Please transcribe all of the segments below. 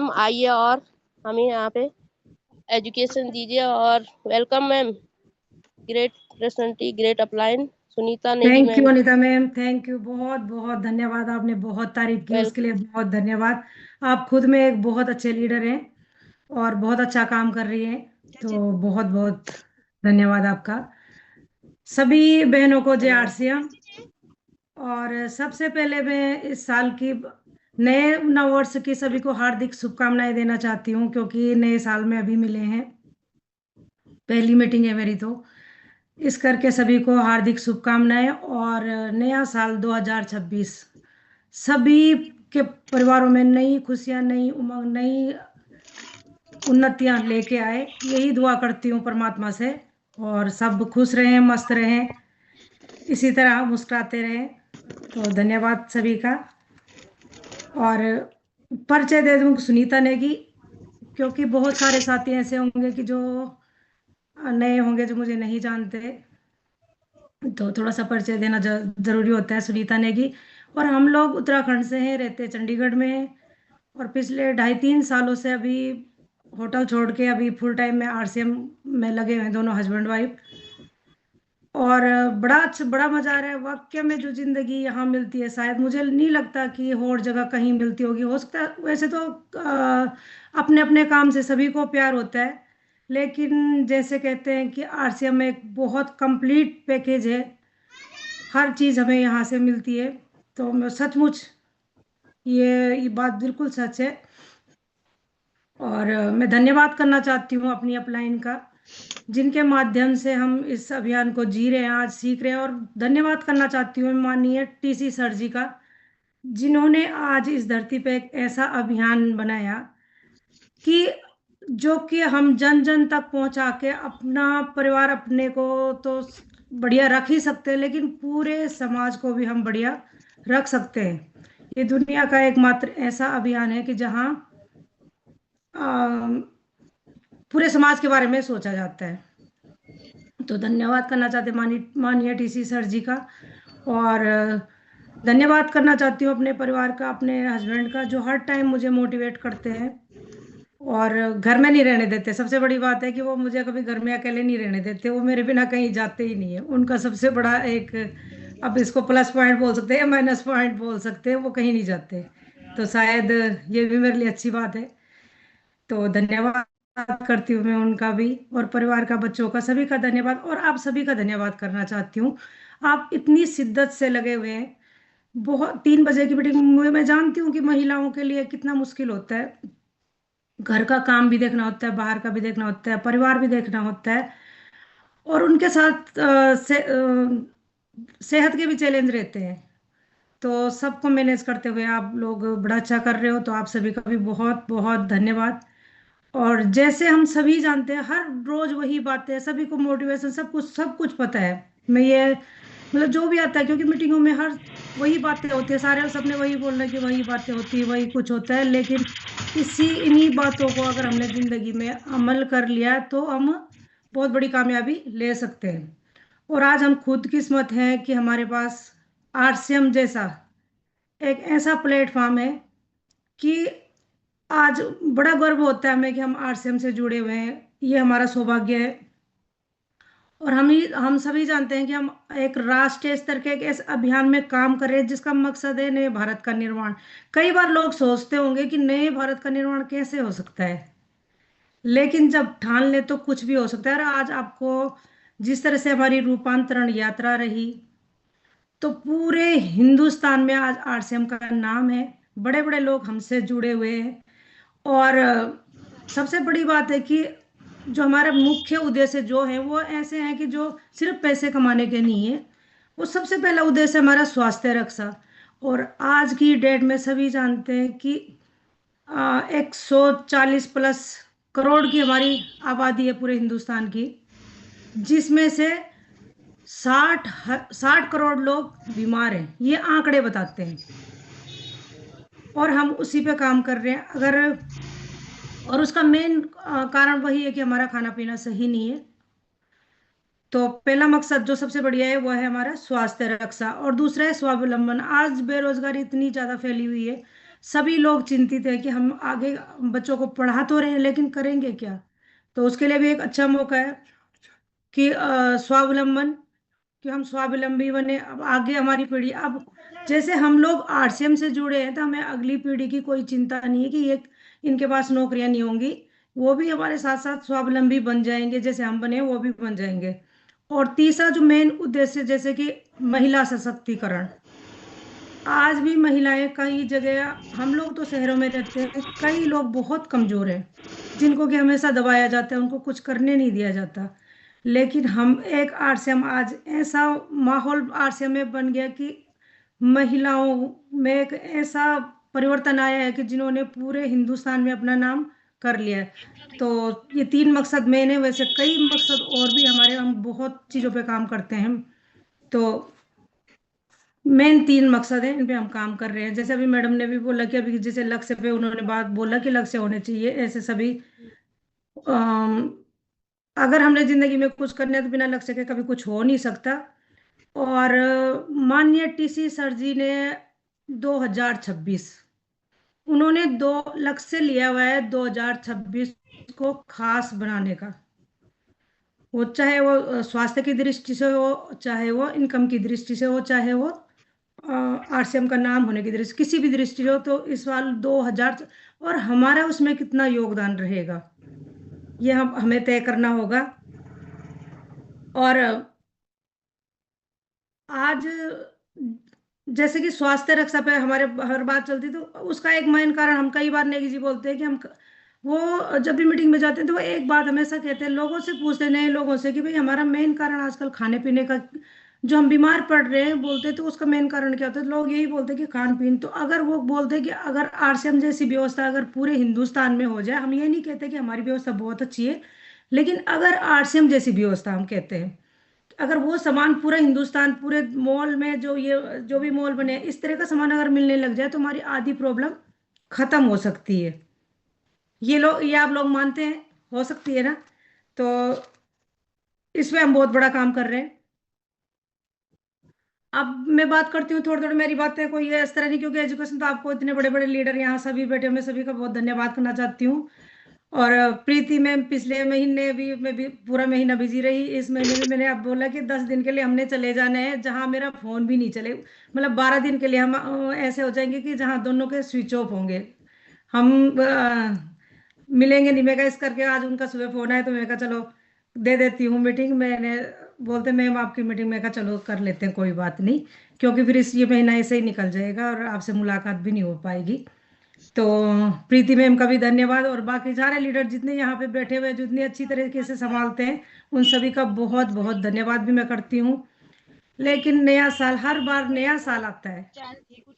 Ma'am, आइए और हमें यहाँ पे एजुकेशन दीजिए। और welcome ma'am, great personality, great upline, Sunita Negi thank you ma'am. Anita ma'am, thank you, बहुत बहुत धन्यवाद। आपने बहुत तारीफ की, वेल उसके लिए बहुत धन्यवाद। आप खुद में एक बहुत अच्छे लीडर हैं और बहुत अच्छा काम कर रही हैं, तो बहुत बहुत धन्यवाद आपका। सभी बहनों को जय आरसीएम। और सबसे पहले मैं इस साल की नए नववर्ष की सभी को हार्दिक शुभकामनाएं देना चाहती हूँ, क्योंकि नए साल में अभी मिले हैं, पहली मीटिंग है मेरी, तो इस करके सभी को हार्दिक शुभकामनाएं। और नया साल 2026 सभी के परिवारों में नई खुशियां, नई उमंग, नई उन्नतियां लेके आए, यही दुआ करती हूँ परमात्मा से। और सब खुश रहें, मस्त रहें, इसी तरह मुस्कुराते रहें। तो धन्यवाद सभी का। और परिचय दे दूं सुनीता नेगी, क्योंकि बहुत सारे साथी ऐसे होंगे कि जो नए होंगे, जो मुझे नहीं जानते, तो थोड़ा सा परिचय देना जरूरी होता है। सुनीता नेगी, और हम लोग उत्तराखंड से हैं, रहते चंडीगढ़ में हैं। और पिछले 2.5-3 सालों से अभी होटल छोड़ के अभी फुल टाइम में आरसीएम में लगे हुए हैं, दोनों हस्बैंड वाइफ। और बड़ा अच्छा, बड़ा मजा आ रहा है वाकई में। जो जिंदगी यहाँ मिलती है, शायद मुझे नहीं लगता कि और जगह कहीं मिलती होगी। हो सकता है, वैसे तो अपने अपने काम से सभी को प्यार होता है, लेकिन जैसे कहते हैं कि आरसीएम एक बहुत कंप्लीट पैकेज है, हर चीज़ हमें यहाँ से मिलती है। तो मैं सचमुच, ये बात बिल्कुल सच है। और मैं धन्यवाद करना चाहती हूँ अपनी अपलाइन का, जिनके माध्यम से हम इस अभियान को जी रहे हैं, आज सीख रहे हैं। और धन्यवाद करना चाहती हूँ माननीय टीसी सर जी का, जिन्होंने आज इस धरती पे एक ऐसा अभियान बनाया कि जो कि हम जन जन तक पहुंचा के अपना परिवार, अपने को तो बढ़िया रख ही सकते हैं, लेकिन पूरे समाज को भी हम बढ़िया रख सकते हैं। ये दुनिया का एकमात्र ऐसा अभियान है कि जहाँ पूरे समाज के बारे में सोचा जाता है। तो धन्यवाद करना चाहते हैं माननीय टीसी सर जी का। और धन्यवाद करना चाहती हूँ अपने परिवार का, अपने हस्बैंड का, जो हर टाइम मुझे मोटिवेट करते हैं और घर में नहीं रहने देते। सबसे बड़ी बात है कि वो मुझे कभी घर में अकेले नहीं रहने देते, वो मेरे बिना कहीं जाते ही नहीं है। उनका सबसे बड़ा एक, अब इसको प्लस पॉइंट बोल सकते हैं या माइनस पॉइंट बोल सकते हैं, वो कहीं नहीं जाते। तो शायद ये भी मेरे लिए अच्छी बात है। तो धन्यवाद करती हूँ मैं उनका भी, और परिवार का, बच्चों का, सभी का धन्यवाद। और आप सभी का धन्यवाद करना चाहती हूँ, आप इतनी शिद्दत से लगे हुए हैं। बहुत 3 बजे की मीटिंग, मैं जानती हूँ कि महिलाओं के लिए कितना मुश्किल होता है। घर का काम भी देखना होता है, बाहर का भी देखना होता है, परिवार भी देखना होता है, और उनके साथ सेहत के भी चैलेंज रहते हैं। तो सबको मैनेज करते हुए आप लोग बड़ा अच्छा कर रहे हो, तो आप सभी का भी बहुत बहुत धन्यवाद। और जैसे हम सभी जानते हैं, हर रोज वही बातें, सभी को मोटिवेशन, सब कुछ पता है। मैं ये मतलब जो भी आता है, क्योंकि मीटिंगों में हर वही बातें होती है, सारे सबने वही बोलना है कि वही बातें होती है, वही कुछ होता है। लेकिन इन्हीं बातों को अगर हमने जिंदगी में अमल कर लिया, तो हम बहुत बड़ी कामयाबी ले सकते हैं। और आज हम खुद किस्मत हैं कि हमारे पास आरसीएम जैसा एक ऐसा प्लेटफॉर्म है कि आज बड़ा गर्व होता है हमें कि हम आरसीएम से जुड़े हुए हैं। ये हमारा सौभाग्य है। और हम सभी जानते हैं कि हम एक राष्ट्रीय स्तर के एक ऐसे अभियान में काम कर रहे हैं, जिसका मकसद है नए भारत का निर्माण। कई बार लोग सोचते होंगे कि नए भारत का निर्माण कैसे हो सकता है, लेकिन जब ठान ले तो कुछ भी हो सकता है। और आज आपको जिस तरह से हमारी रूपांतरण यात्रा रही, तो पूरे हिंदुस्तान में आज आरसीएम का नाम है, बड़े बड़े लोग हमसे जुड़े हुए हैं। और सबसे बड़ी बात है कि जो हमारा मुख्य उद्देश्य जो है, वो ऐसे हैं कि जो सिर्फ पैसे कमाने के नहीं है। वो सबसे पहला उद्देश्य है हमारा स्वास्थ्य रक्षा। और आज की डेट में सभी जानते हैं कि 140+ करोड़ की हमारी आबादी है पूरे हिंदुस्तान की, जिसमें से 60 करोड़ लोग बीमार हैं, ये आंकड़े बताते हैं। और हम उसी पे काम कर रहे हैं। अगर और उसका मेन कारण वही है कि हमारा खाना पीना सही नहीं है। तो पहला मकसद जो सबसे बढ़िया है, वो है हमारा स्वास्थ्य रक्षा, और दूसरा है स्वावलंबन। आज बेरोजगारी इतनी ज्यादा फैली हुई है, सभी लोग चिंतित है कि हम आगे बच्चों को पढ़ा तो रहे हैं लेकिन करेंगे क्या। तो उसके लिए भी एक अच्छा मौका है कि स्वावलंबन, कि हम स्वावलंबी बने। अब आगे हमारी पीढ़ी, अब जैसे हम लोग आरसीएम से जुड़े हैं तो हमें अगली पीढ़ी की कोई चिंता नहीं है कि ये इनके पास नौकरियां नहीं होंगी। वो भी हमारे साथ साथ स्वावलंबी बन जाएंगे, जैसे हम बने वो भी बन जाएंगे। और तीसरा जो मेन उद्देश्य, जैसे कि महिला सशक्तिकरण। आज भी महिलाएं कई जगह, हम लोग तो शहरों में रहते हैं, कई लोग बहुत कमजोर हैं जिनको कि हमेशा दबाया जाता है, उनको कुछ करने नहीं दिया जाता। लेकिन हम एक आरसीएम, आज ऐसा माहौल आरसीएम में बन गया कि महिलाओं में एक ऐसा परिवर्तन आया है कि जिन्होंने पूरे हिंदुस्तान में अपना नाम कर लिया है। तो ये 3 मकसद मेन है, वैसे कई मकसद और भी हमारे, हम बहुत चीज़ों पे काम करते हैं। तो मेन 3 मकसद हैं, इन पे हम काम कर रहे हैं। जैसे अभी मैडम ने भी बोला कि अभी जैसे लक्ष्य पे उन्होंने बात बोला कि लक्ष्य होने चाहिए, ऐसे सभी अम, अगर हमने जिंदगी में कुछ करना है तो बिना लक्ष्य के कभी कुछ हो नहीं सकता। और माननीय टीसी सर जी ने 2026, उन्होंने दो लक्ष्य लिया हुआ है 2026 को खास बनाने का। वो चाहे वो स्वास्थ्य की दृष्टि से हो, चाहे वो इनकम की दृष्टि से हो, चाहे वो आरसीएम का नाम होने की दृष्टि, किसी भी दृष्टि से हो, तो इस साल 2000, और हमारा उसमें कितना योगदान रहेगा ये हम हमें तय करना होगा। और आज जैसे कि स्वास्थ्य रक्षा पे हमारे हर बात चलती, तो उसका एक मेन कारण हम कई बार नेगी जी बोलते हैं कि हम, वो जब भी मीटिंग में जाते हैं तो वो एक बात हमेशा कहते हैं, लोगों से पूछते हैं, नए लोगों से, कि भाई हमारा मेन कारण आजकल खाने पीने का, जो हम बीमार पड़ रहे हैं बोलते हैं, तो उसका मेन कारण क्या होता है, लोग यही बोलते हैं कि खान पीन। तो अगर वो बोलते हैं कि अगर आरसीएम जैसी व्यवस्था अगर पूरे हिंदुस्तान में हो जाए, हम ये नहीं कहते कि हमारी व्यवस्था बहुत अच्छी है, लेकिन अगर आरसीएम जैसी व्यवस्था हम कहते हैं, अगर वो सामान पूरा हिंदुस्तान, पूरे मॉल में जो ये जो भी मॉल बने हैं, इस तरह का सामान अगर मिलने लग जाए तो हमारी आधी प्रॉब्लम खत्म हो सकती है। ये आप लोग मानते हैं, हो सकती है ना। तो इसमें हम बहुत बड़ा काम कर रहे हैं। अब मैं बात करती हूँ, थोड़ी थोड़ी मेरी बातें कोई इस तरह नहीं, क्योंकि एजुकेशन तो आपको, इतने बड़े बड़े लीडर यहाँ सभी बैठे, मैं सभी का बहुत धन्यवाद करना चाहती हूँ। और प्रीति मैम, पिछले महीने भी मैं भी पूरा महीना बिजी रही, इस महीने भी मैंने अब बोला कि 10 दिन के लिए हमने चले जाना है जहां मेरा फोन भी नहीं चले, मतलब 12 दिन के लिए हम ऐसे हो जाएंगे कि जहां दोनों के स्विच ऑफ होंगे। हम मिलेंगे नहीं। मैं कहा इस करके आज उनका सुबह फोन आया तो मैं कहा चलो दे देती हूँ मीटिंग। मैंने बोलते मैम आपकी मीटिंग, मैं कहा चलो कर लेते हैं, कोई बात नहीं, क्योंकि फिर इस ये महीना ऐसे ही निकल जाएगा और आपसे मुलाकात भी नहीं हो पाएगी। तो प्रीति मैम का भी धन्यवाद, और बाकी सारे लीडर जितने यहाँ पे बैठे हुए हैं, जितनी अच्छी तरीके से संभालते हैं, उन सभी का बहुत बहुत धन्यवाद भी मैं करती हूँ। लेकिन नया साल, हर बार नया साल आता है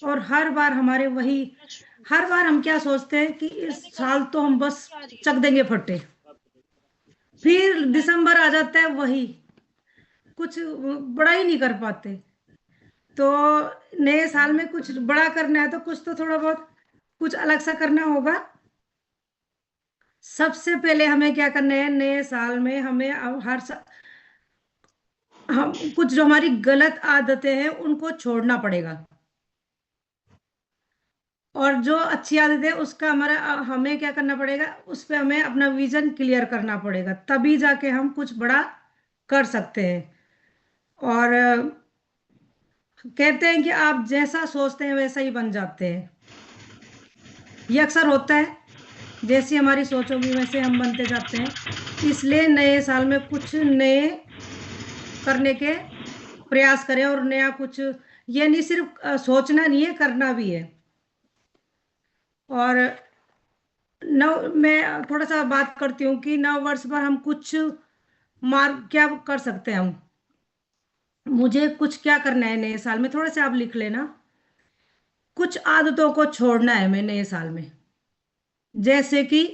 और हर बार हमारे वही, हर बार हम क्या सोचते हैं कि इस साल तो हम बस चक देंगे फटे, फिर दिसंबर आ जाता है, वही कुछ बड़ा ही नहीं कर पाते। तो नए साल में कुछ बड़ा करना है तो कुछ तो थोड़ा बहुत कुछ अलग सा करना होगा। सबसे पहले हमें क्या करना है, नए साल में हमें अब हम कुछ जो हमारी गलत आदतें हैं उनको छोड़ना पड़ेगा, और जो अच्छी आदत है उसका हमारा हमें क्या करना पड़ेगा, उस पे हमें अपना विजन क्लियर करना पड़ेगा, तभी जाके हम कुछ बड़ा कर सकते हैं। और कहते हैं कि आप जैसा सोचते हैं वैसा ही बन जाते हैं, ये अक्सर होता है। जैसी हमारी सोच होगी वैसे हम बनते जाते हैं। इसलिए नए साल में कुछ नए करने के प्रयास करें, और नया कुछ, ये नहीं सिर्फ सोचना नहीं है, करना भी है। और नव मैं थोड़ा सा बात करती हूँ कि नव वर्ष पर हम कुछ मार्ग क्या कर सकते हैं हम, मुझे कुछ क्या करना है नए साल में, थोड़ा सा आप लिख लेना। कुछ आदतों को छोड़ना है मैं नए साल में, जैसे कि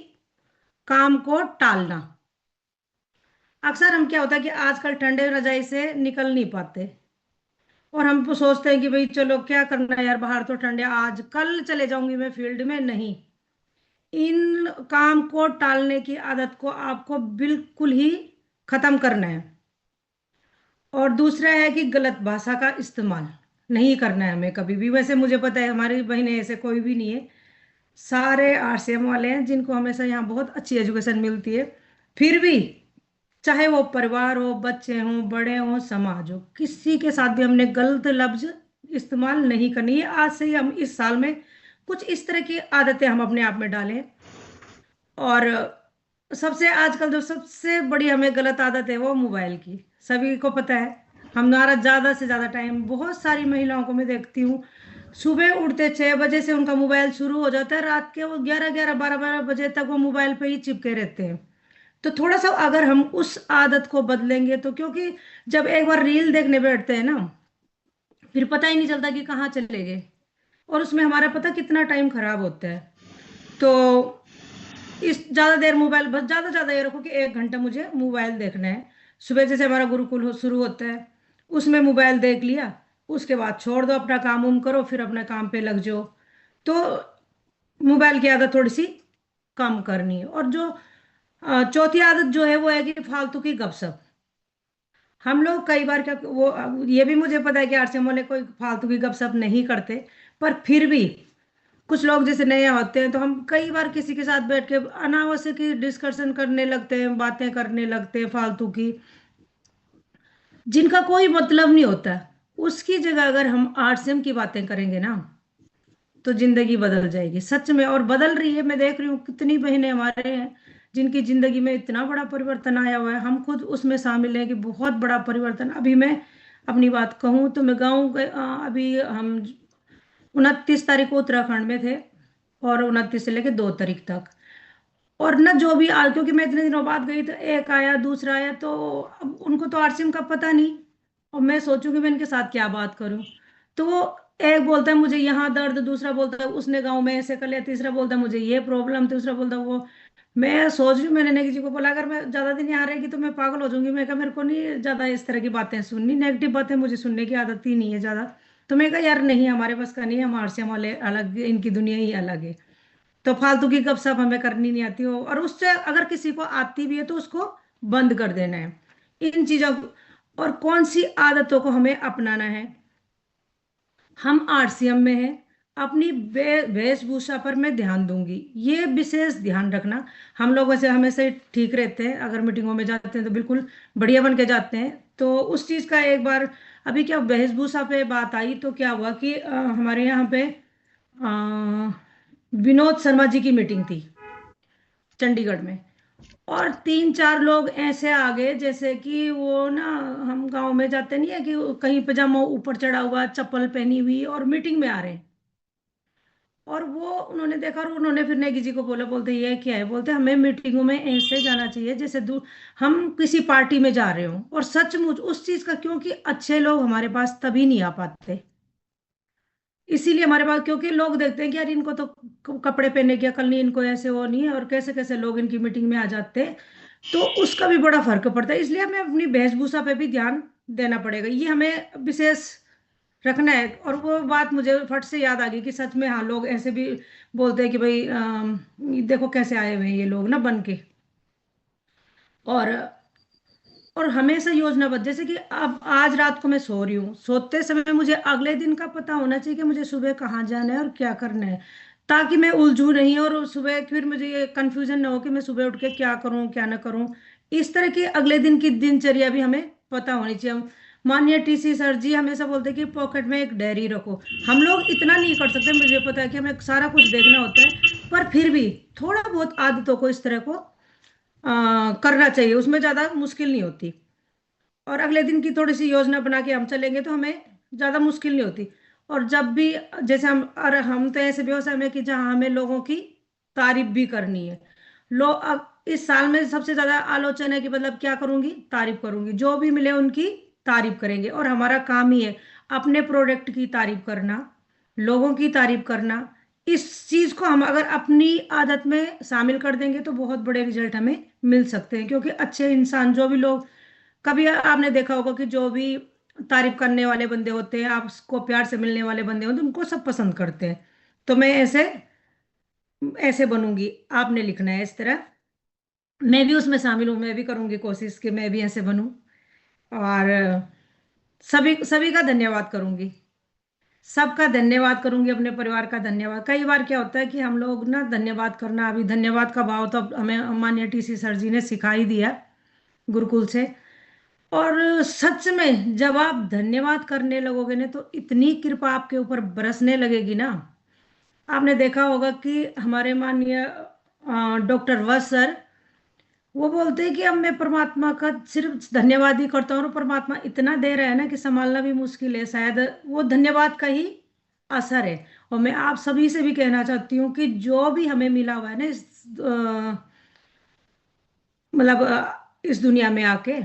काम को टालना। अक्सर हम क्या होता है कि आजकल ठंडे रजाई से निकल नहीं पाते, और हम तो सोचते हैं कि भाई चलो क्या करना है यार, बाहर तो ठंडे, आज कल चले जाऊंगी मैं फील्ड में। नहीं, इन काम को टालने की आदत को आपको बिल्कुल ही खत्म करना है। और दूसरा है कि गलत भाषा का इस्तेमाल नहीं करना है हमें कभी भी। वैसे मुझे पता है हमारी बहनें ऐसे कोई भी नहीं है, सारे आरसीएम वाले हैं जिनको हमेशा यहाँ बहुत अच्छी एजुकेशन मिलती है। फिर भी चाहे वो परिवार हो, बच्चे हों, बड़े हों, समाज हो, किसी के साथ भी हमने गलत लफ्ज इस्तेमाल नहीं करनी है। आज से ही हम इस साल में कुछ इस तरह की आदतें हम अपने आप में डालें। और सबसे आजकल जो सबसे बड़ी हमें गलत आदत है वो मोबाइल की, सभी को पता है। हमारा ज्यादा से ज्यादा टाइम, बहुत सारी महिलाओं को मैं देखती हूँ, सुबह उठते 6 बजे से उनका मोबाइल शुरू हो जाता है, रात के वो 11 11 12 12 बजे तक वो मोबाइल पे ही चिपके रहते हैं। तो थोड़ा सा अगर हम उस आदत को बदलेंगे तो, क्योंकि जब एक बार रील देखने बैठते हैं ना, फिर पता ही नहीं चलता कि कहाँ चले गए, और उसमें हमारा पता कितना टाइम खराब होता है। तो इस ज्यादा देर मोबाइल, बस ज्यादा ज्यादा ये रखो कि 1 घंटा मुझे मोबाइल देखना है। सुबह जैसे हमारा गुरुकुल शुरू होता है, उसमें मोबाइल देख लिया, उसके बाद छोड़ दो, अपना काम उम करो, फिर अपने काम पे लग जाओ। तो मोबाइल की आदत थोड़ी सी कम करनी है। और जो चौथी आदत जो है वो है कि फालतू की गपशप। हम लोग कई बार क्या वो, ये भी मुझे पता है कि आरसीएम वाले कोई फालतू की गपशप नहीं करते, पर फिर भी कुछ लोग जैसे नए होते हैं तो हम कई बार किसी के साथ बैठ के अनावश्यक की डिस्कशन करने लगते हैं, बातें करने लगते हैं फालतू की, जिनका कोई मतलब नहीं होता। उसकी जगह अगर हम आरसीएम की बातें करेंगे ना, तो जिंदगी बदल जाएगी सच में, और बदल रही है। मैं देख रही हूँ कितनी बहनें हमारे हैं जिनकी जिंदगी में इतना बड़ा परिवर्तन आया हुआ है, हम खुद उसमें शामिल हैं कि बहुत बड़ा परिवर्तन। अभी मैं अपनी बात कहूँ तो मैं अभी हम 29 तारीख को उत्तराखंड में थे, और 29 से लेके 2 तारीख तक। और ना जो भी क्योंकि मैं इतने दिनों बाद गई, तो एक आया दूसरा आया, तो अब उनको तो आरसीएम का पता नहीं, और मैं सोचूं कि मैं इनके साथ क्या बात करूं। तो वो एक बोलता है मुझे यहाँ दर्द, दूसरा बोलता है उसने गांव में ऐसे कर लिया, तीसरा बोलता है मुझे ये प्रॉब्लम, तीसरा बोलता है वो। मैं सोच रही हूँ, मैंने नेगी जी को बोला अगर मैं ज्यादा दिन यहाँ रहेगी तो मैं पागल हो जाऊंगी। मैं कहा मेरे को नहीं ज्यादा इस तरह की बातें सुननी, नेगेटिव बातें मुझे सुनने की आदत ही नहीं है ज्यादा। तो मैं कहा यार नहीं, हमारे पास का नहीं है, हम आरसीएम वाले अलग, इनकी दुनिया ही अलग है। तो फालतू की गपशप हमें करनी नहीं आती हो, और उससे अगर किसी को आती भी है तो उसको बंद कर देना है इन चीजों और कौन सी आदतों को हमें अपनाना है। हम आरसीएम में हैं, अपनी वेशभूषा पर मैं ध्यान दूंगी, ये विशेष ध्यान रखना। हम लोग वैसे हमेशा ही ठीक रहते हैं, अगर मीटिंगों में जाते हैं तो बिल्कुल बढ़िया बन के जाते हैं। तो उस चीज का एक बार, अभी क्या वेशभूषा पे बात आई तो क्या हुआ कि हमारे यहाँ पे विनोद शर्मा जी की मीटिंग थी चंडीगढ़ में, और 3 4 लोग ऐसे आ गए जैसे कि वो ना, हम गांव में जाते नहीं है कि कहीं पजामा ऊपर चढ़ा हुआ, चप्पल पहनी हुई, और मीटिंग में आ रहे हैं। और वो उन्होंने देखा, और उन्होंने फिर नेगी जी को बोला, बोलते ये क्या है, बोलते हमें मीटिंगों में ऐसे जाना चाहिए जैसे हम किसी पार्टी में जा रहे हो। और सचमुच उस चीज का, क्योंकि अच्छे लोग हमारे पास तभी नहीं आ पाते, इसीलिए हमारे पास, क्योंकि लोग देखते हैं कि यार इनको तो कपड़े पहनने की अकल नहीं, इनको ऐसे वो नहीं है, और कैसे कैसे लोग इनकी मीटिंग में आ जाते हैं। तो उसका भी बड़ा फर्क पड़ता है, इसलिए हमें अपनी वेशभूषा पे भी ध्यान देना पड़ेगा, ये हमें विशेष रखना है। और वो बात मुझे फट से याद आ गई कि सच में हाँ, लोग ऐसे भी बोलते हैं कि भाई ये देखो कैसे आए हुए हैं ये लोग ना बन के। और हमेशा योजनाबद्ध, जैसे कि अब आज रात को मैं सो रही हूँ, सोते समय मुझे अगले दिन का पता होना चाहिए कि मुझे सुबह कहाँ जाना है और क्या करना है, ताकि मैं उलझू नहीं, और सुबह फिर मुझे ये कंफ्यूजन ना हो कि मैं सुबह उठ के क्या करूँ क्या ना करूँ। इस तरह की अगले दिन की दिनचर्या भी हमें पता होनी चाहिए। माननीय टीसी सर जी हमेशा बोलते हैं कि पॉकेट में एक डायरी रखो। हम लोग इतना नहीं कर सकते, मुझे पता है कि हमें सारा कुछ देखना होता है, पर फिर भी थोड़ा बहुत आदतों को इस तरह को करना चाहिए, उसमें ज्यादा मुश्किल नहीं होती। और अगले दिन की थोड़ी सी योजना बना के हम चलेंगे तो हमें ज्यादा मुश्किल नहीं होती। और जब भी, जैसे हम तो ऐसे व्यवसाय में कि जहाँ हमें लोगों की तारीफ भी करनी है। अब इस साल में सबसे ज्यादा आलोचना है कि मतलब क्या करूंगी, तारीफ करूंगी, जो भी मिले उनकी तारीफ करेंगे, और हमारा काम ही है अपने प्रोडक्ट की तारीफ करना, लोगों की तारीफ करना। इस चीज को हम अगर अपनी आदत में शामिल कर देंगे तो बहुत बड़े रिजल्ट हमें मिल सकते हैं, क्योंकि अच्छे इंसान, जो भी लोग, कभी आपने देखा होगा कि जो भी तारीफ करने वाले बंदे होते हैं, आपको प्यार से मिलने वाले बंदे होते हैं, उनको सब पसंद करते हैं। तो मैं ऐसे ऐसे बनूंगी, आपने लिखना है इस तरह, मैं भी उसमें शामिल हूँ, मैं भी करूंगी कोशिश कि मैं भी ऐसे बनूं। और सभी सभी का धन्यवाद करूंगी। सबका धन्यवाद करूंगी, अपने परिवार का धन्यवाद। कई बार क्या होता है कि हम लोग ना धन्यवाद करना, अभी धन्यवाद का भाव तो अब हमें माननीय टीसी सर जी ने सिखा ही दिया गुरुकुल से। और सच में जब आप धन्यवाद करने लगोगे ना तो इतनी कृपा आपके ऊपर बरसने लगेगी ना। आपने देखा होगा कि हमारे माननीय डॉक्टर वत्स सर, वो बोलते हैं कि अब मैं परमात्मा का सिर्फ धन्यवाद ही करता हूँ, और परमात्मा इतना दे रहा है ना कि संभालना भी मुश्किल है, शायद वो धन्यवाद का ही असर है। और मैं आप सभी से भी कहना चाहती हूँ कि जो भी हमें मिला हुआ है ना मतलब इस दुनिया में आके,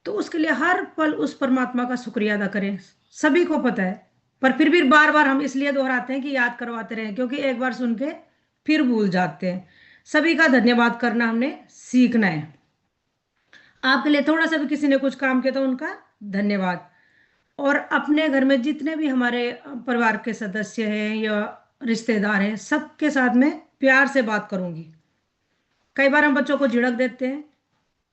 तो उसके लिए हर पल उस परमात्मा का शुक्रिया अदा करें। सभी को पता है, पर फिर भी बार बार हम इसलिए दोहराते हैं कि याद करवाते रहें, क्योंकि एक बार सुन के फिर भूल जाते हैं। सभी का धन्यवाद करना हमने सीखना है। आपके लिए थोड़ा सा भी किसी ने कुछ काम किया तो उनका धन्यवाद। और अपने घर में जितने भी हमारे परिवार के सदस्य हैं या रिश्तेदार हैं, सबके साथ में प्यार से बात करूंगी। कई बार हम बच्चों को झिड़क देते हैं,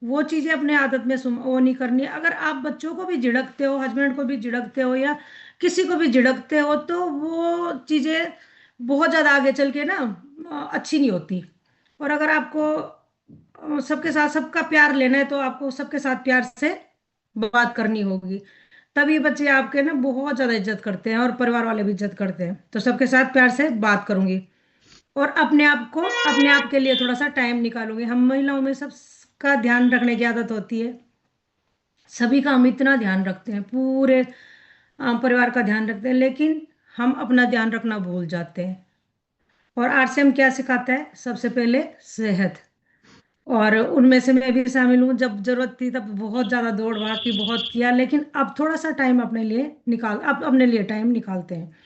वो चीजें अपने आदत में वो नहीं करनी है। अगर आप बच्चों को भी झिड़कते हो, हस्बैंड को भी झिड़कते हो, या किसी को भी झिड़कते हो, तो वो चीजें बहुत ज्यादा आगे चल के ना अच्छी नहीं होती। और अगर आपको सबके साथ सबका प्यार लेना है तो आपको सबके साथ प्यार से बात करनी होगी। तभी बच्चे आपके ना बहुत ज्यादा इज्जत करते हैं, और परिवार वाले भी इज्जत करते हैं। तो सबके साथ प्यार से बात करूंगी, और अपने आप को, अपने आप के लिए थोड़ा सा टाइम निकालूंगी। हम महिलाओं में सबका ध्यान रखने की आदत होती है, सभी का हम इतना ध्यान रखते हैं, पूरे परिवार का ध्यान रखते हैं, लेकिन हम अपना ध्यान रखना भूल जाते हैं। और आरसीएम क्या सिखाता है? सबसे पहले सेहत। और उनमें से मैं भी शामिल हूँ, जब जरूरत थी तब बहुत ज्यादा दौड़ भाग की, बहुत किया, लेकिन अब थोड़ा सा टाइम अपने लिए निकाल, अब अपने लिए टाइम निकालते हैं।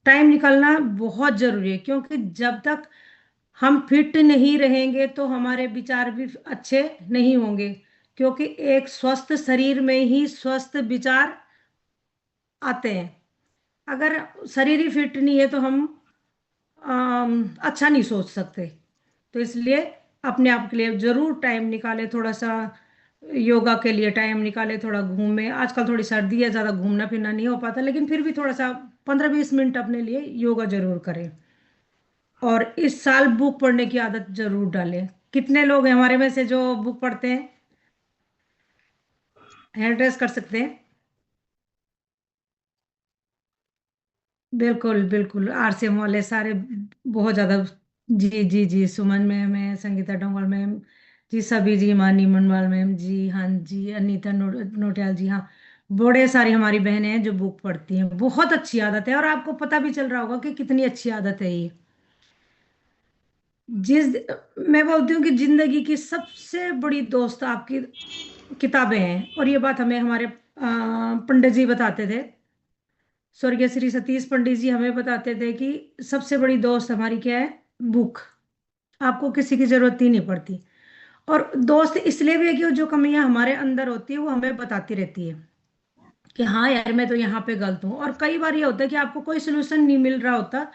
टाइम निकालना बहुत जरूरी है, क्योंकि जब तक हम फिट नहीं रहेंगे तो हमारे विचार भी अच्छे नहीं होंगे। क्योंकि एक स्वस्थ शरीर में ही स्वस्थ विचार आते हैं। अगर शरीर ही फिट नहीं है तो हम अच्छा नहीं सोच सकते। तो इसलिए अपने आप के लिए जरूर टाइम निकाले, थोड़ा सा योगा के लिए टाइम निकाले, थोड़ा घूमे। आजकल थोड़ी सर्दी है, ज़्यादा घूमना फिरना नहीं हो पाता, लेकिन फिर भी थोड़ा सा 15-20 मिनट अपने लिए योगा जरूर करें। और इस साल बुक पढ़ने की आदत जरूर डालें। कितने लोग हैं हमारे में से जो बुक पढ़ते हैं? हैंड रेस कर सकते हैं। बिल्कुल बिल्कुल, आरसीएम वाले सारे बहुत ज्यादा। जी जी जी, सुमन मैम है, संगीता डोंगल मैम जी, सभी जी, मानी मनवाल मैम जी, हाँ जी, अनीता नोटियाल जी, हाँ। बड़े सारी हमारी बहनें हैं जो बुक पढ़ती हैं। बहुत अच्छी आदत है, और आपको पता भी चल रहा होगा कि कितनी अच्छी आदत है ये। जिस मैं बोलती हूँ कि जिंदगी की सबसे बड़ी दोस्त आपकी किताबें हैं। और ये बात हमें हमारे पंडित जी बताते थे, स्वर्गीय श्री सतीश पंडित जी हमें बताते थे कि सबसे बड़ी दोस्त हमारी क्या है? बुक। आपको किसी की जरूरत ही नहीं पड़ती। और दोस्त इसलिए भी है कि वो जो कमियां हमारे अंदर होती है वो हमें बताती रहती है कि हाँ यार, मैं तो यहाँ पे गलत हूँ। और कई बार ये होता है कि आपको कोई सोल्यूशन नहीं मिल रहा होता,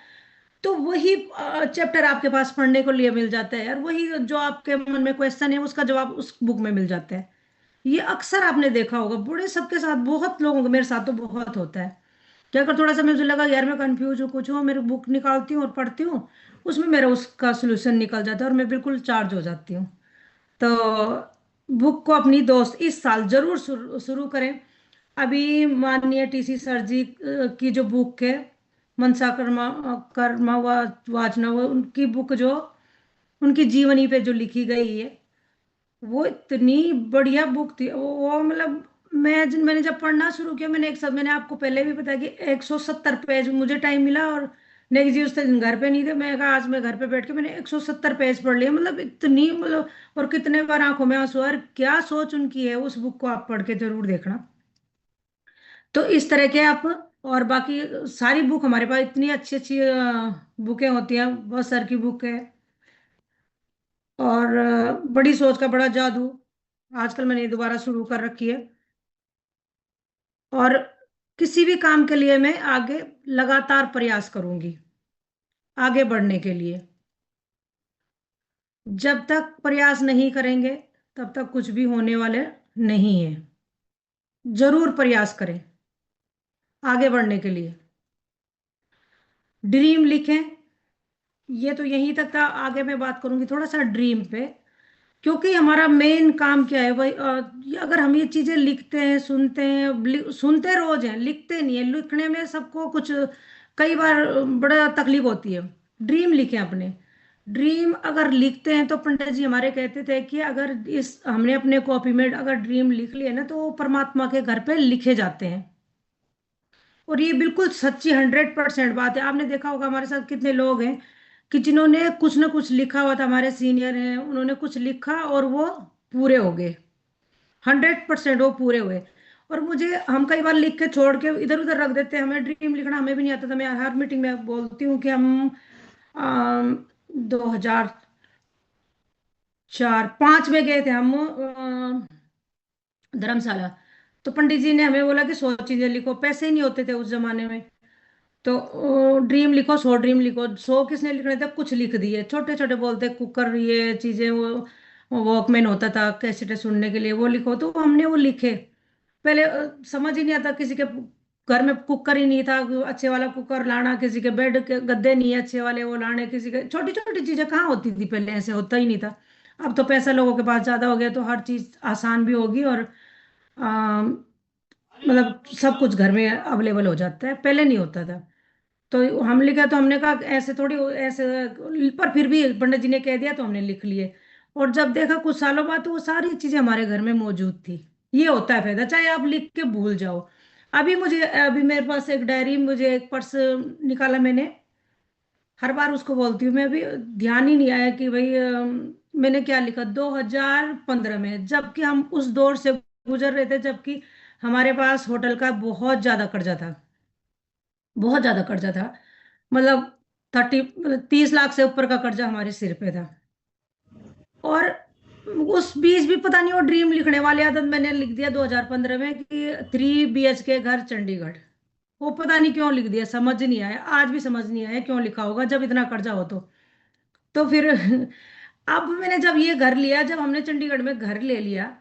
तो वही चैप्टर आपके पास पढ़ने को लिए मिल जाता है, और वही जो आपके मन में क्वेश्चन है उसका जवाब उस बुक में मिल जाता है। ये अक्सर आपने देखा होगा, बड़े सबके साथ, बहुत लोगों को, मेरे साथ तो बहुत होता है कि अगर थोड़ा सा मुझे लगा यार मैं कंफ्यूज हूँ, कुछ हूँ, मेरी बुक निकालती हूँ और पढ़ती हूँ, उसमें मेरा उसका सोल्यूशन निकल जाता है और मैं बिल्कुल चार्ज हो जाती हूँ। तो बुक को अपनी दोस्त इस साल जरूर शुरू करें। अभी माननीय टीसी सर जी की जो बुक है, मनसा कर्मा कर्मा वाचना, वो उनकी बुक जो उनकी जीवनी पे जो लिखी गई है, वो इतनी बढ़िया बुक थी। वो मतलब मैंने जब पढ़ना शुरू किया, मैंने एक सब, मैंने आपको पहले भी बताया कि 170 पेज मुझे टाइम मिला, और नेक्स्ट जी उस दिन घर पे नहीं थे, मैं कहा आज मैं घर पे बैठ के मैंने 170 पेज पढ़ लिया। मतलब इतनी, मतलब, और कितने बार आंखों में आंसू। और क्या सोच उनकी है, उस बुक को आप पढ़ के जरूर देखना। तो इस तरह के आप, और बाकी सारी बुक हमारे पास इतनी अच्छी अच्छी बुकें होती हैं, बहुत सर की बुक है। और बड़ी सोच का बड़ा जादू आजकल मैंने दोबारा शुरू कर रखी है। और किसी भी काम के लिए मैं आगे लगातार प्रयास करूंगी, आगे बढ़ने के लिए। जब तक प्रयास नहीं करेंगे तब तक कुछ भी होने वाले नहीं है। जरूर प्रयास करें आगे बढ़ने के लिए। ड्रीम लिखें। ये तो यहीं तक था, आगे मैं बात करूंगी थोड़ा सा ड्रीम पे, क्योंकि हमारा मेन काम क्या है भाई, अगर हम ये चीजें लिखते हैं, सुनते हैं, सुनते रोज हैं, लिखते नहीं है, लिखने में सबको कुछ कई बार बड़ा तकलीफ होती है। ड्रीम लिखें अपने। ड्रीम अगर लिखते हैं तो पंडित जी हमारे कहते थे कि अगर इस हमने अपने कॉपी में अगर ड्रीम लिख लिए ना, तो वो परमात्मा के घर पे लिखे जाते हैं। और ये बिल्कुल सच्ची 100% बात है। आपने देखा होगा हमारे साथ कितने लोग हैं कि जिन्होंने कुछ ना कुछ लिखा हुआ था, हमारे सीनियर हैं, उन्होंने कुछ लिखा और वो पूरे हो गए, 100% वो पूरे हुए। और मुझे, हम कई बार लिख के छोड़ के इधर उधर रख देते हैं, हमें ड्रीम लिखना हमें भी नहीं आता था। मैं हर मीटिंग में बोलती हूँ कि हम 2004-05 में गए थे हम धर्मशाला। तो पंडित जी ने हमें बोला कि 100 चीजें लिखो, पैसे ही नहीं होते थे उस जमाने में। तो ड्रीम लिखो, 100 ड्रीम लिखो। 100 किसने लिखने थे, कुछ लिख दिए छोटे छोटे, बोलते कुकर, ये चीजें, वो वॉकमैन होता था कैसेट सुनने के लिए, वो लिखो। तो हमने वो लिखे। पहले समझ ही नहीं आता, किसी के घर में कुकर ही नहीं था, अच्छे वाला कुकर लाना, किसी के बेड के गद्दे नहीं है अच्छे वाले वो लाने, किसी के छोटी छोटी चीजें कहाँ होती थी पहले, ऐसे होता ही नहीं था। अब तो पैसा लोगों के पास ज्यादा हो गया तो हर चीज आसान भी होगी, और मतलब सब कुछ घर में अवेलेबल हो जाता है, पहले नहीं होता था। तो हम लिखा, तो हमने कहा ऐसे थोड़ी ऐसे, पर फिर भी पंडित जी ने कह दिया तो हमने लिख लिए। और जब देखा कुछ सालों बाद, तो वो सारी चीजें हमारे घर में मौजूद थी। ये होता है फायदा, चाहे आप लिख के भूल जाओ। अभी मेरे पास एक डायरी, मुझे एक पर्स निकाला मैंने, हर बार उसको बोलती हूँ मैं, अभी ध्यान ही नहीं आया कि भाई मैंने क्या लिखा 2015 में, जबकि हम उस दौर से गुजर रहे थे, जबकि हमारे पास होटल का बहुत ज्यादा कर्जा था, बहुत ज्यादा कर्जा था। मतलब 30 लाख से ऊपर का कर्जा हमारे सिर पे था। और उस बीच भी पता नहीं वो ड्रीम लिखने वाली आदत मैंने लिख दिया 2015 में कि 3 BHK घर चंडीगढ़। वो पता नहीं क्यों लिख दिया, समझ नहीं आया, आज भी समझ नहीं आया क्यों लिखा होगा जब इतना कर्जा हो तो फिर अब मैंने जब ये घर लिया, जब हमने चंडीगढ़ में घर ले लिया,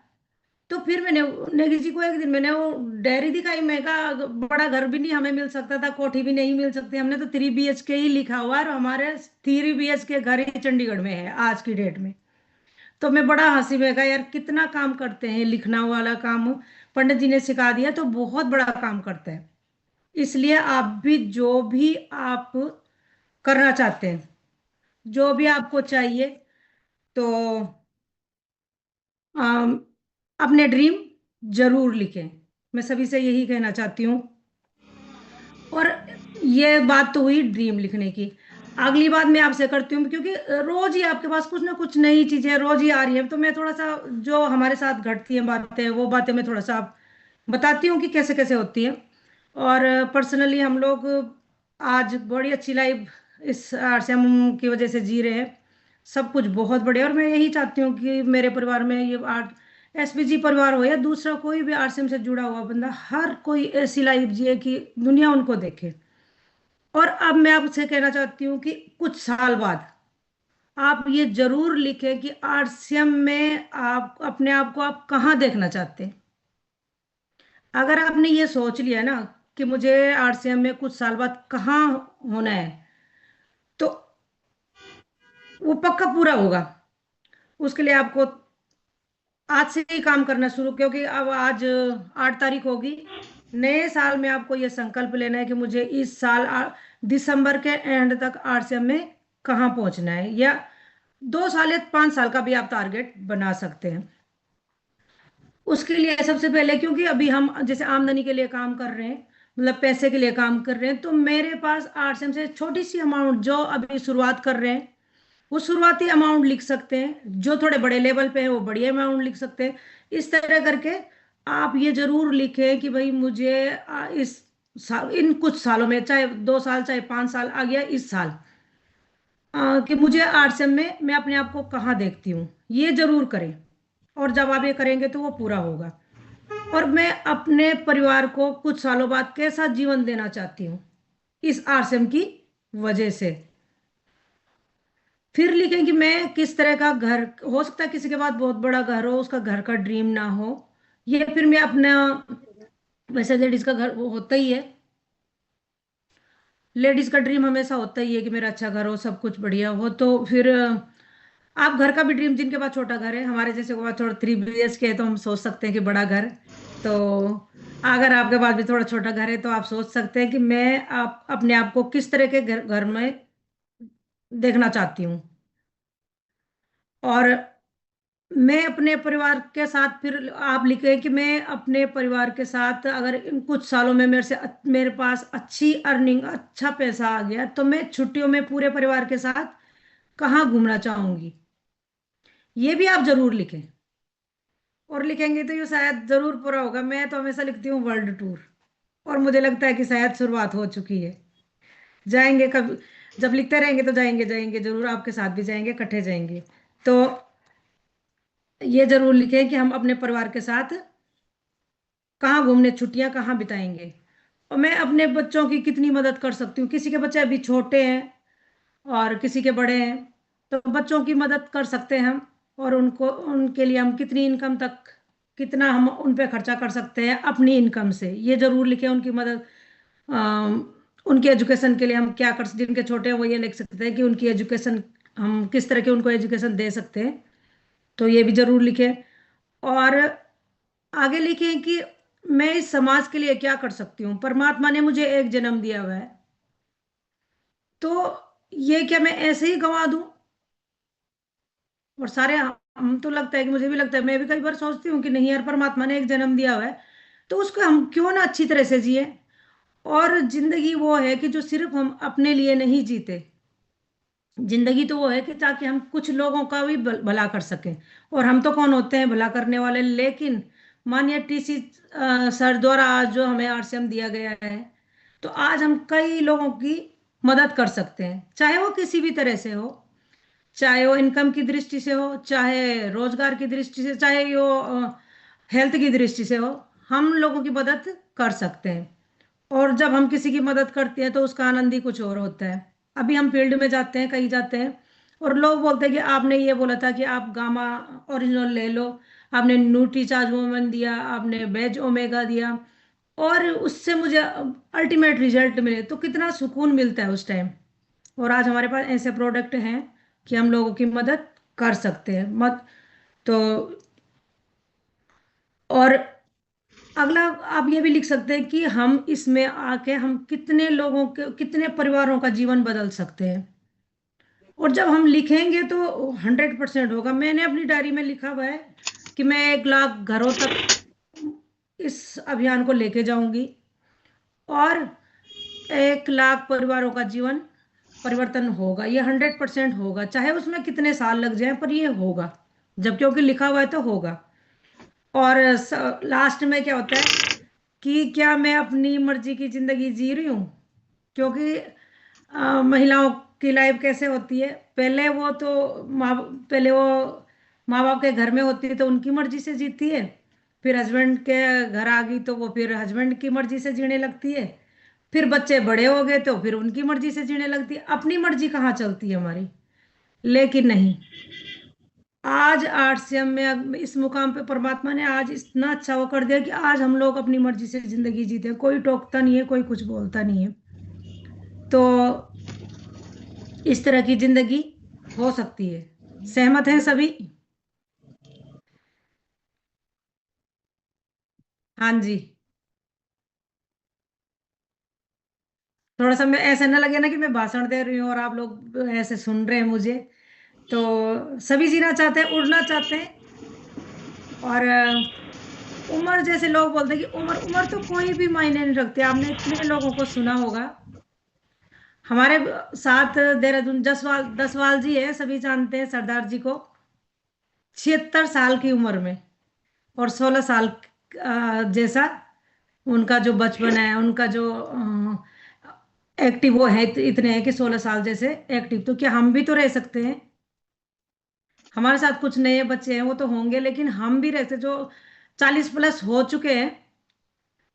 तो फिर मैंने नेगी जी को एक दिन मैंने वो डायरी दिखाई, मैं कहा बड़ा घर भी नहीं हमें मिल सकता था, कोठी भी नहीं मिल सकती, हमने तो 3 BHK ही लिखा हुआ है, और हमारे 3 BHK घर ही चंडीगढ़ में है आज की डेट में। तो मैं बड़ा हंसी में कहा यार कितना काम करते हैं, लिखना वाला काम पंडित जी ने सिखा दिया तो बहुत बड़ा काम करता है। इसलिए आप भी जो भी आप करना चाहते हैं, जो भी आपको चाहिए, तो अम, अपने ड्रीम जरूर लिखें। मैं सभी से यही कहना चाहती हूँ। और ये बात तो हुई ड्रीम लिखने की। अगली बात मैं आपसे करती हूँ, क्योंकि रोज ही आपके पास कुछ ना कुछ नई चीजें रोज ही आ रही है, तो मैं थोड़ा सा जो हमारे साथ घटती हैं बातें, वो बातें मैं थोड़ा सा आप बताती हूँ कि कैसे कैसे होती है। और पर्सनली हम लोग आज बड़ी अच्छी लाइफ इस आरसीएम की वजह से जी रहे हैं, सब कुछ बहुत बढ़िया। और मैं यही चाहती हूँ कि मेरे परिवार में ये आर एसपीजी परिवार हो या दूसरा कोई भी आरसीएम से जुड़ा हुआ बंदा, हर कोई ऐसी लाइफ जिए कि दुनिया उनको देखे। और अब मैं आपसे कहना चाहती हूँ कि कुछ साल बाद आप ये जरूर लिखें कि आरसीएम में आप अपने आप को आप कहाँ देखना चाहते हैं। अगर आपने ये सोच लिया ना कि मुझे आरसीएम में कुछ साल बाद कहाँ होना है, तो वो पक्का पूरा होगा। उसके लिए आपको आज से ही काम करना शुरू, क्योंकि अब आज 8 तारीख होगी। नए साल में आपको ये संकल्प लेना है कि मुझे इस साल दिसंबर के एंड तक आरसीएम में कहाँ पहुंचना है, या 2 साल या 5 साल का भी आप टारगेट बना सकते हैं। उसके लिए सबसे पहले, क्योंकि अभी हम जैसे आमदनी के लिए काम कर रहे हैं, मतलब पैसे के लिए काम कर रहे हैं, तो मेरे पास आरसीएम से छोटी सी अमाउंट जो अभी शुरुआत कर रहे हैं, वो शुरुआती अमाउंट लिख सकते हैं, जो थोड़े बड़े लेवल पे है वो बड़ी अमाउंट लिख सकते हैं। इस तरह करके आप ये जरूर लिखें कि भाई मुझे इस साल, इन कुछ सालों में, चाहे 2 साल चाहे 5 साल आ गया इस साल, कि मुझे आरसीएम में मैं अपने आप को कहाँ देखती हूँ, ये जरूर करें। और जब आप ये करेंगे तो वो पूरा होगा। और मैं अपने परिवार को कुछ सालों बाद कैसा जीवन देना चाहती हूँ इस आरसीएम की वजह से। फिर लिखें कि मैं किस तरह का घर, हो सकता है किसी के पास बहुत बड़ा घर हो, उसका घर का ड्रीम ना हो, ये फिर मैं अपना, वैसे लेडीज का घर वो होता ही है, लेडीज का ड्रीम हमेशा होता ही है कि मेरा अच्छा घर हो, सब कुछ बढ़िया हो। तो फिर आप घर का भी ड्रीम, जिनके पास छोटा घर है, हमारे जैसे के पास थोड़ा 3 BHK है, तो हम सोच सकते हैं कि बड़ा घर। तो अगर आपके पास भी थोड़ा छोटा घर है तो आप सोच सकते हैं कि मैं आप अपने आप को किस तरह के घर घर में देखना चाहती हूँ। और मैं अपने परिवार के साथ, फिर आप लिखे कि मैं अपने परिवार के साथ अगर इन कुछ सालों में मेरे पास अच्छी अर्निंग, अच्छा पैसा आ गया, तो मैं छुट्टियों में पूरे परिवार के साथ कहाँ घूमना चाहूंगी, ये भी आप जरूर लिखें। और लिखेंगे तो ये शायद जरूर पूरा होगा। मैं तो हमेशा लिखती हूँ वर्ल्ड टूर, और मुझे लगता है कि शायद शुरुआत हो चुकी है। जाएंगे कभी, जब लिखते रहेंगे तो जाएंगे जाएंगे जरूर, आपके साथ भी जाएंगे, इकट्ठे जाएंगे। तो ये जरूर लिखें कि हम अपने परिवार के साथ कहाँ घूमने, छुट्टियां कहाँ बिताएंगे। और मैं अपने बच्चों की कितनी मदद कर सकती हूँ। किसी के बच्चे अभी छोटे हैं और किसी के बड़े हैं, तो बच्चों की मदद कर सकते हैं हम। और उनको, उनके लिए हम कितनी इनकम तक, कितना हम उन पे खर्चा कर सकते हैं अपनी इनकम से, ये जरूर लिखें। उनकी मदद, उनके एजुकेशन के लिए हम क्या कर, जिनके छोटे हैं वो ये लिख सकते हैं कि उनकी एजुकेशन, हम किस तरह की उनको एजुकेशन दे सकते हैं, तो ये भी जरूर लिखें। और आगे लिखें कि मैं इस समाज के लिए क्या कर सकती हूँ। परमात्मा ने मुझे एक जन्म दिया हुआ है, तो ये क्या मैं ऐसे ही गंवा दूं? और सारे हम तो लगता है कि, मुझे भी लगता है, मैं भी कई बार सोचती हूँ कि नहीं यार, परमात्मा ने एक जन्म दिया हुआ है, तो उसको हम क्यों ना अच्छी तरह से जिए। और जिंदगी वो है कि जो सिर्फ हम अपने लिए नहीं जीते। जिंदगी तो वो है कि ताकि हम कुछ लोगों का भी भला कर सकें। और हम तो कौन होते हैं भला करने वाले, लेकिन माननीय TC सर द्वारा आज जो हमें RCM दिया गया है, तो आज हम कई लोगों की मदद कर सकते हैं, चाहे वो किसी भी तरह से हो, चाहे वो इनकम की दृष्टि से हो, चाहे रोजगार की दृष्टि से, चाहे वो हेल्थ की दृष्टि से हो। हम लोगों की मदद कर सकते हैं। और जब हम किसी की मदद करते हैं तो उसका आनंद ही कुछ और होता है। अभी हम फील्ड में जाते हैं, कहीं जाते हैं, और लोग बोलते हैं कि आपने ये बोला था कि आप गामा ओरिजिनल ले लो, आपने न्यूट्रीचार्ज वुमन दिया, आपने वेज ओमेगा दिया, और उससे मुझे अल्टीमेट रिजल्ट मिले, तो कितना सुकून मिलता है उस टाइम। और आज हमारे पास ऐसे प्रोडक्ट हैं कि हम लोगों की मदद कर सकते हैं मत। तो और अगला आप ये भी लिख सकते हैं कि हम इसमें आके हम कितने लोगों के, कितने परिवारों का जीवन बदल सकते हैं। और जब हम लिखेंगे तो 100% होगा। मैंने अपनी डायरी में लिखा हुआ है कि मैं 1 लाख घरों तक इस अभियान को लेके जाऊंगी, और 1 लाख परिवारों का जीवन परिवर्तन होगा। ये 100% होगा, चाहे उसमें कितने साल लग जाए, पर ये होगा। जब क्योंकि लिखा हुआ है तो होगा। और लास्ट में क्या होता है कि क्या मैं अपनी मर्जी की जिंदगी जी रही हूँ। क्योंकि महिलाओं की लाइफ कैसे होती है, पहले वो तो पहले वो माँ बाप के घर में होती है तो उनकी मर्जी से जीती है, फिर हस्बैंड के घर आ गई तो वो फिर हस्बैंड की मर्जी से जीने लगती है, फिर बच्चे बड़े हो गए तो फिर उनकी मर्जी से जीने लगती है। अपनी मर्जी कहाँ चलती है हमारी। लेकिन नहीं, आज RCM में इस मुकाम पे परमात्मा ने आज इतना अच्छा वो कर दिया कि आज हम लोग अपनी मर्जी से जिंदगी जीते हैं, कोई टोकता नहीं है, कोई कुछ बोलता नहीं है। तो इस तरह की जिंदगी हो सकती है। सहमत हैं सभी? हाँ जी। थोड़ा सा मैं ऐसा ना लगे ना कि मैं भाषण दे रही हूँ और आप लोग ऐसे सुन रहे हैं मुझे। तो सभी जीना चाहते हैं, उड़ना चाहते हैं। और उम्र, जैसे लोग बोलते हैं कि उम्र उम्र तो कोई भी मायने नहीं रखती। आपने इतने लोगों को सुना होगा। हमारे साथ देहरादून जसवाल जी है, सभी जानते हैं सरदार जी को। 76 साल की उम्र में, और 16 साल जैसा उनका जो बचपन है, उनका जो एक्टिव वो है, इतने हैं कि 16 साल जैसे एक्टिव। तो क्या हम भी तो रह सकते हैं? हमारे साथ कुछ नए बच्चे हैं, वो तो होंगे, लेकिन हम भी रहते जो 40+ हो चुके हैं,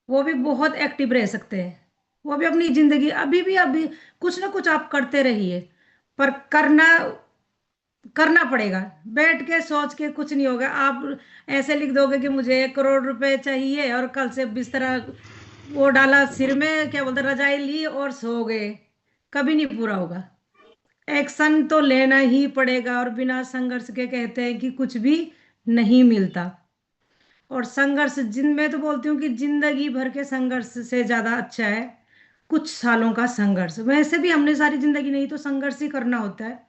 वो भी बहुत एक्टिव रह सकते हैं। वो भी अपनी जिंदगी अभी कुछ ना कुछ आप करते रहिए, पर करना करना पड़ेगा। बैठ के सोच के कुछ नहीं होगा। आप ऐसे लिख दोगे कि मुझे 1 करोड़ रुपए चाहिए, और कल से बिस्तर वो डाला सिर में, क्या बोलते, रजाई ली और सो गए, कभी नहीं पूरा होगा। एक्शन तो लेना ही पड़ेगा, और बिना संघर्ष के कहते हैं कि कुछ भी नहीं मिलता। और संघर्ष जिन मैं तो बोलती हूँ कि जिंदगी भर के संघर्ष से ज्यादा अच्छा है कुछ सालों का संघर्ष। वैसे भी हमने सारी जिंदगी नहीं तो संघर्ष ही करना होता है।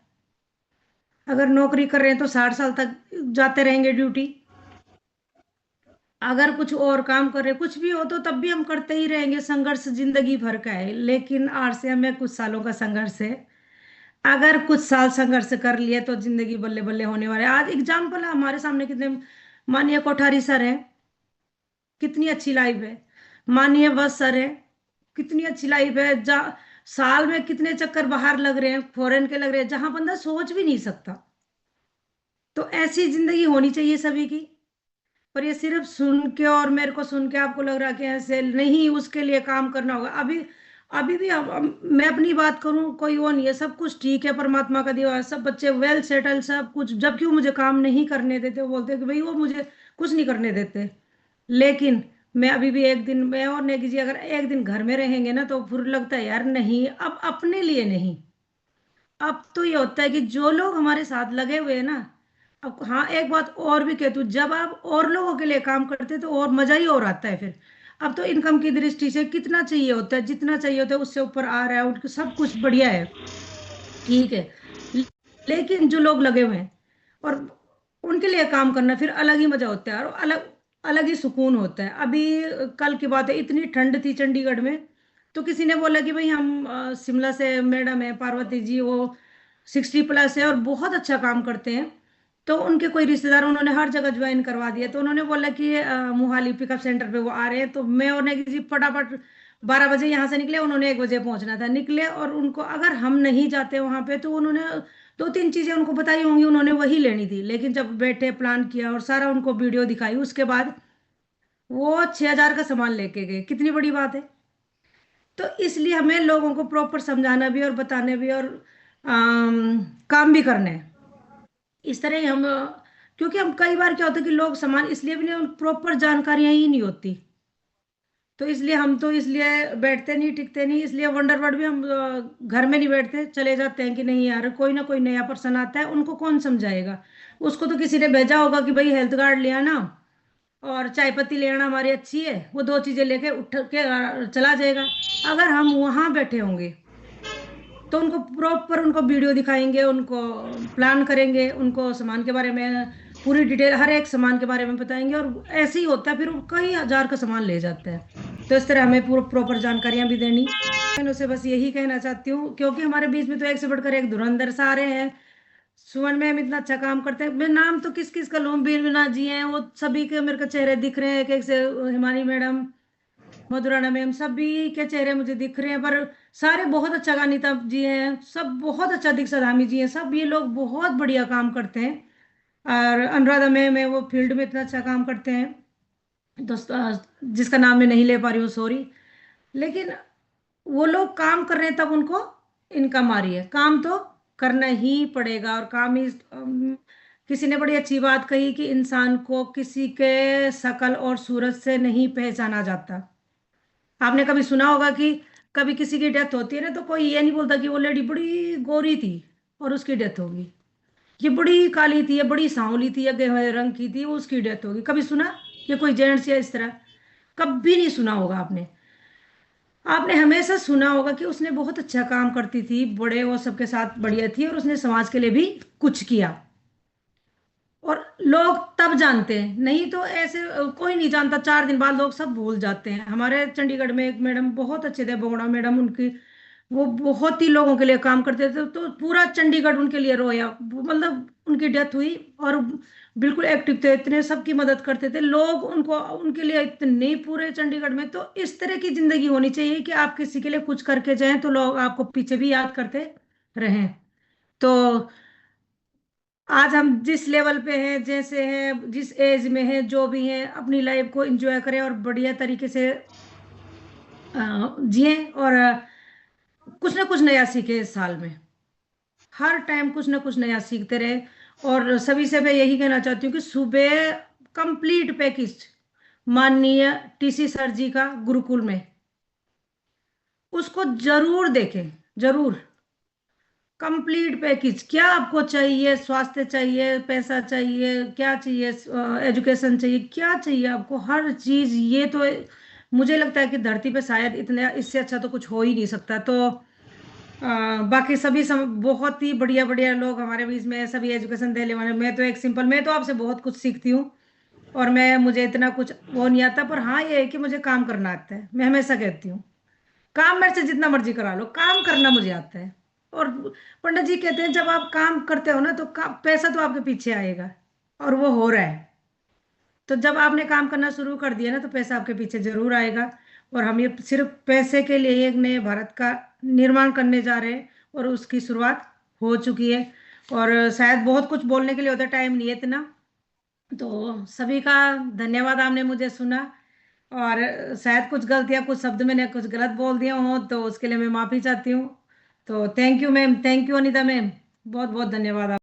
अगर नौकरी कर रहे हैं तो 60 साल तक जाते रहेंगे ड्यूटी। अगर कुछ और काम कर रहे हैं, कुछ भी हो, तो तब भी हम करते ही रहेंगे। संघर्ष जिंदगी भर का है, लेकिन आरसीएम में कुछ सालों का संघर्ष है। अगर कुछ साल संघर्ष कर लिए तो जिंदगी बल्ले बल्ले होने वाले। आज एग्जाम्पल है हमारे सामने, कितने माननीय कोठारी सर हैं, कितनी अच्छी लाइफ है। माननीय बस सर है, कितनी अच्छी लाइफ है। जा साल में कितने चक्कर बाहर लग रहे हैं, फॉरेन के लग रहे हैं, जहां बंदा सोच भी नहीं सकता। तो ऐसी जिंदगी होनी चाहिए सभी की। पर ये सिर्फ सुन के, और मेरे को सुन के आपको लग रहा है कि ऐसे नहीं, उसके लिए काम करना होगा। अभी अभी भी मैं अपनी बात करूं, कोई वो नहीं है, सब कुछ ठीक है, परमात्मा का दिया हुआ है, सब बच्चे वेल सेटल, सब कुछ। जबकि वो मुझे काम नहीं करने देते, वो बोलते कि भाई वो मुझे कुछ नहीं करने देते। लेकिन मैं अभी भी एक दिन, मैं और नेगी जी अगर एक दिन घर में रहेंगे ना, तो फिर लगता है यार नहीं, अब अपने लिए नहीं। अब तो ये होता है कि जो लोग हमारे साथ लगे हुए हैं ना। अब हाँ, एक बात और भी कहती हूँ, जब आप और लोगों के लिए काम करते हैं तो और मजा ही और आता है फिर। अब तो इनकम की दृष्टि से कितना चाहिए होता है, जितना चाहिए होता है उससे ऊपर आ रहा है, उनके सब कुछ बढ़िया है, ठीक है। लेकिन जो लोग लगे हुए हैं और उनके लिए काम करना, फिर अलग ही मजा होता है, और अलग अलग ही सुकून होता है। अभी कल की बात है, इतनी ठंड थी चंडीगढ़ में। तो किसी ने बोला कि भाई हम शिमला से मैडम है पार्वती जी, वो 60+ है और बहुत अच्छा काम करते हैं। तो उनके कोई रिश्तेदार, उन्होंने हर जगह ज्वाइन करवा दिया। तो उन्होंने बोला कि मोहाली पिकअप सेंटर पे वो आ रहे हैं। तो मैं और नेगी जी फटाफट 12 बजे यहाँ से निकले, उन्होंने 1 बजे पहुंचना था, निकले। और उनको अगर हम नहीं जाते वहां पे, तो उन्होंने 2-3 चीजें उनको बताई होंगी, उन्होंने वही लेनी थी। लेकिन जब बैठे, प्लान किया और सारा उनको वीडियो दिखाई, उसके बाद वो 6,000 का सामान लेके गए। कितनी बड़ी बात है। तो इसलिए हमें लोगों को प्रॉपर समझाना भी और बताने भी, और काम भी करने हैं। इस तरह ही हम, क्योंकि हम कई बार क्या होता है कि लोग सामान इसलिए भी नहीं, प्रॉपर जानकारियां ही नहीं होती। तो इसलिए हम तो इसलिए बैठते नहीं, टिकते नहीं। इसलिए वंडरवर्ड भी हम घर में नहीं बैठते, चले जाते हैं कि नहीं यार, कोई ना कोई नया पर्सन आता है, उनको कौन समझाएगा। उसको तो किसी ने भेजा होगा कि भाई हेल्थ कार्ड ले आना और चाय पत्ती ले आना, हमारी अच्छी है, वो 2 चीजें लेके उठ के चला जाएगा। अगर हम वहां बैठे होंगे तो उनको प्रॉपर, उनको वीडियो दिखाएंगे, उनको प्लान करेंगे, उनको सामान के बारे में पूरी डिटेल, हर एक सामान के बारे में बताएंगे। और ऐसे ही होता है, फिर वो कई हजार का सामान ले जाते हैं। तो इस तरह हमें पूरा प्रॉपर जानकारियां भी देनी। मैं उसे बस यही कहना चाहती हूँ, क्योंकि हमारे बीच में तो एक से बढ़कर एक धुरंधर सारे हैं। सुमन मैम इतना अच्छा काम करते हैं, मैं नाम तो किस किस का लूं, बीरबला जी हैं, वो सभी के मेरे को चेहरे दिख रहे हैं, एक एक से। हिमानी मैडम, मधुराना मैम, सभी के चेहरे मुझे दिख रहे हैं। पर सारे बहुत अच्छा, अनीता जी हैं, सब बहुत अच्छा, दीक्षा धामी जी हैं, सब ये लोग बहुत बढ़िया काम करते हैं। और अनुराधा मैम है, वो फील्ड में इतना अच्छा काम करते हैं। दोस्त जिसका नाम मैं नहीं ले पा रही हूँ, सॉरी। लेकिन वो लोग काम कर रहे हैं, तब उनको इनकम आ रही है। काम तो करना ही पड़ेगा, और काम ही किसी ने बड़ी अच्छी बात कही कि इंसान को किसी के शकल और सूरत से नहीं पहचाना जाता। आपने कभी सुना होगा कि कभी किसी की डेथ होती है ना, तो कोई ये नहीं बोलता कि वो लेडी बड़ी गोरी थी और उसकी डेथ होगी, ये बड़ी काली थी, ये बड़ी सांवली थी, या गहरे रंग की थी, वो उसकी डेथ होगी। कभी सुना ये कोई जेंट्स या इस तरह? कभी नहीं सुना होगा आपने। आपने हमेशा सुना होगा कि उसने बहुत अच्छा काम करती थी, बड़े वो सबके साथ बढ़िया थी, और उसने समाज के लिए भी कुछ किया। और लोग तब जानते हैं, नहीं तो ऐसे कोई नहीं जानता। 4 दिन बाद लोग सब भूल जाते हैं। हमारे चंडीगढ़ में एक मैडम बहुत अच्छे थे, बोगड़ा मैडम, उनकी वो बहुत ही लोगों के लिए काम करते थे। तो पूरा चंडीगढ़ उनके लिए रोया, मतलब उनकी डेथ हुई। और बिल्कुल एक्टिव थे, इतने सबकी मदद करते थे लोग, उनको उनके लिए इतने पूरे चंडीगढ़ में। तो इस तरह की जिंदगी होनी चाहिए कि आप किसी के लिए कुछ करके जाएं तो लोग आपको पीछे भी याद करते रहें। तो आज हम जिस लेवल पे हैं, जैसे हैं, जिस एज में हैं, जो भी हैं, अपनी लाइफ को एंजॉय करें और बढ़िया तरीके से जिए। और कुछ ना कुछ नया सीखे इस साल में। हर टाइम कुछ ना कुछ नया सीखते रहे। और सभी से मैं यही कहना चाहती हूँ कि सुबह कंप्लीट पैकेज माननीय टीसी सर जी का गुरुकुल में, उसको जरूर देखें। जरूर। कंप्लीट पैकेज, क्या आपको चाहिए, स्वास्थ्य चाहिए, पैसा चाहिए, क्या चाहिए, एजुकेशन चाहिए, क्या चाहिए आपको, हर चीज। ये तो मुझे लगता है कि धरती पे शायद इतने इससे अच्छा तो कुछ हो ही नहीं सकता। तो बाकी सभी बहुत ही बढ़िया बढ़िया लोग हमारे बीच में हैं, सभी एजुकेशन देने वाले। मैं तो एक सिंपल, मैं तो आपसे बहुत कुछ सीखती हूँ। और मुझे इतना कुछ वो नहीं आता, पर हाँ ये है कि मुझे काम करना आता है। मैं हमेशा कहती हूँ, काम मेरे से जितना मर्जी करा लो, काम करना मुझे आता है। और पंडित जी कहते हैं जब आप काम करते हो ना तो पैसा तो आपके पीछे आएगा, और वो हो रहा है। तो जब आपने काम करना शुरू कर दिया ना तो पैसा आपके पीछे जरूर आएगा। और हम ये सिर्फ पैसे के लिए एक नए भारत का निर्माण करने जा रहे हैं, और उसकी शुरुआत हो चुकी है। और शायद बहुत कुछ बोलने के लिए होता, टाइम नहीं है इतना। तो सभी का धन्यवाद, आपने मुझे सुना। और शायद कुछ गलतियां, कुछ शब्द मैंने कुछ गलत बोल दिया हो तो उसके लिए मैं माफी चाहती हूँ। तो thank you ma'am, thank you Anita ma'am, बहुत बहुत धन्यवाद।